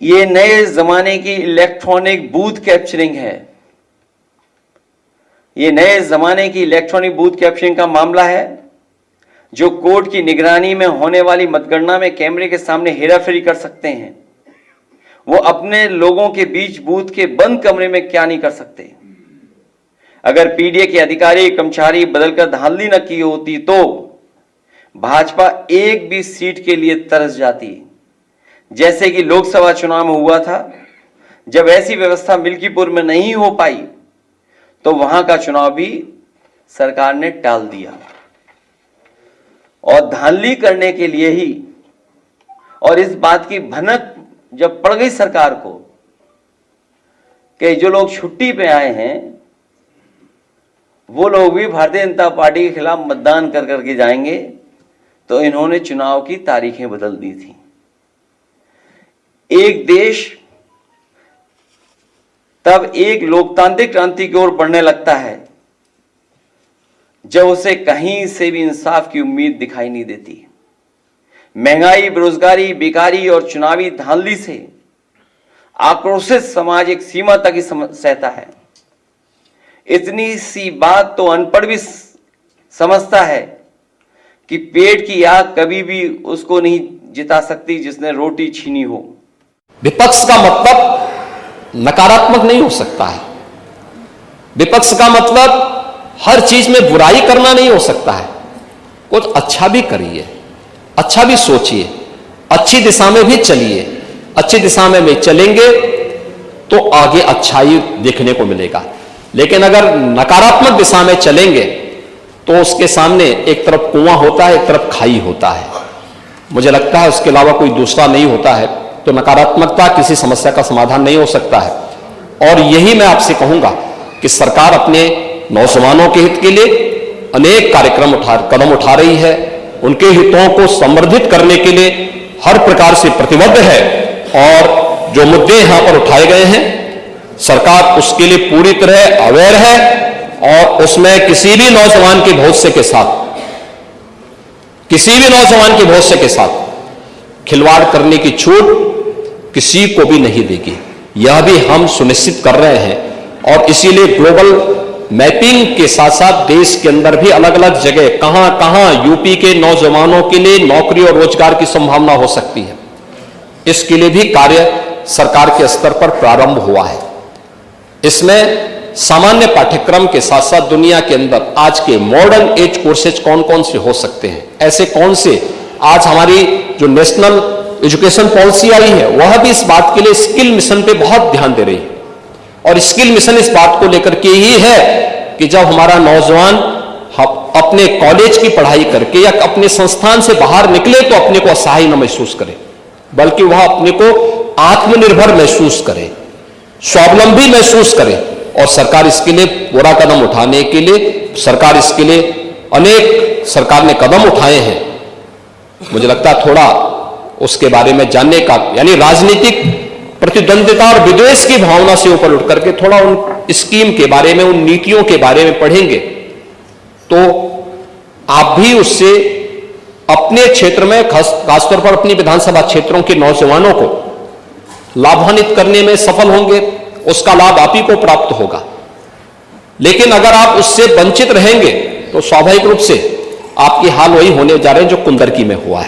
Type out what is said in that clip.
ये नए जमाने की इलेक्ट्रॉनिक बूथ कैप्चरिंग है। ये नए जमाने की इलेक्ट्रॉनिक बूथ कैप्चरिंग का मामला है, जो कोर्ट की निगरानी में होने वाली मतगणना में कैमरे के सामने हेराफेरी कर सकते हैं। वो अपने लोगों के बीच बूथ के बंद कमरे में क्या नहीं कर सकते। अगर पीडीए के अधिकारी कर्मचारी बदलकर धांधली न की होती तो भाजपा एक भी सीट के लिए तरस जाती, जैसे कि लोकसभा चुनाव में हुआ था। जब ऐसी व्यवस्था मिल्कीपुर में नहीं हो पाई तो वहां का चुनाव भी सरकार ने टाल दिया। और धांधली करने के लिए ही, और इस बात की भनक जब पड़ गई सरकार को कि जो लोग छुट्टी पे आए हैं वो लोग भी भारतीय जनता पार्टी के खिलाफ मतदान कर करके जाएंगे, तो इन्होंने चुनाव की तारीखें बदल दी थी। एक देश तब एक लोकतांत्रिक क्रांति की ओर बढ़ने लगता है जब उसे कहीं से भी इंसाफ की उम्मीद दिखाई नहीं देती। महंगाई, बेरोजगारी, बेकारी और चुनावी धांधली से आक्रोशित समाज एक सीमा तक ही सहता है। इतनी सी बात तो अनपढ़ भी समझता है कि पेट की आग कभी भी उसको नहीं जिता सकती जिसने रोटी छीनी हो। विपक्ष का मतलब नकारात्मक नहीं हो सकता है। विपक्ष का मतलब हर चीज में बुराई करना नहीं हो सकता है। कुछ अच्छा भी करिए, अच्छा भी सोचिए, अच्छी दिशा में भी चलिए। अच्छी दिशा में चलेंगे तो आगे अच्छाई देखने को मिलेगा। लेकिन अगर नकारात्मक दिशा में चलेंगे तो उसके सामने एक तरफ कुआं होता है, एक तरफ खाई होता है। मुझे लगता है उसके अलावा कोई दूसरा नहीं होता है। तो नकारात्मकता किसी समस्या का समाधान नहीं हो सकता है। और यही मैं आपसे कहूंगा कि सरकार अपने नौजवानों के हित के लिए अनेक कदम उठा रही है। उनके हितों को संवर्धित करने के लिए हर प्रकार से प्रतिबद्ध है। और जो मुद्दे यहां पर उठाए गए हैं, सरकार उसके लिए पूरी तरह अवेयर है। और उसमें किसी भी नौजवान के भविष्य के साथ खिलवाड़ करने की छूट किसी को भी नहीं देगी। यह भी हम सुनिश्चित कर रहे हैं। और इसीलिए ग्लोबल मैपिंग के साथ साथ देश के अंदर भी अलग अलग जगह कहां कहां यूपी के नौजवानों के लिए नौकरी और रोजगार की संभावना हो सकती है, इसके लिए भी कार्य सरकार के स्तर पर प्रारंभ हुआ है। इसमें सामान्य पाठ्यक्रम के साथ साथ दुनिया के अंदर आज के मॉडर्न एज कोर्सेज कौन कौन से हो सकते हैं, ऐसे कौन से आज हमारी जो नेशनल एजुकेशन पॉलिसी आई है वह भी इस बात के लिए स्किल मिशन पे बहुत ध्यान दे रही है। और स्किल मिशन इस बात को लेकर के ही है कि जब हमारा नौजवान अपने कॉलेज की पढ़ाई करके या अपने संस्थान से बाहर निकले तो अपने को असहाय न महसूस करे, बल्कि वह अपने को आत्मनिर्भर महसूस करे, स्वावलंबी महसूस करे। और सरकार इसके लिए पूरा कदम उठाने के लिए सरकार ने कदम उठाए हैं। मुझे लगता है थोड़ा उसके बारे में जानने का, यानी राजनीतिक प्रतिद्वंदिता और विद्वेष की भावना से ऊपर उठ करके थोड़ा उन स्कीम के बारे में, उन नीतियों के बारे में पढ़ेंगे तो आप भी उससे अपने क्षेत्र में, खासतौर पर अपनी विधानसभा क्षेत्रों के नौजवानों को लाभान्वित करने में सफल होंगे। उसका लाभ आप ही को प्राप्त होगा। लेकिन अगर आप उससे वंचित रहेंगे तो स्वाभाविक रूप से आपकी हाल वही होने जा रहे हैं जो कुंदरकी में हुआ है।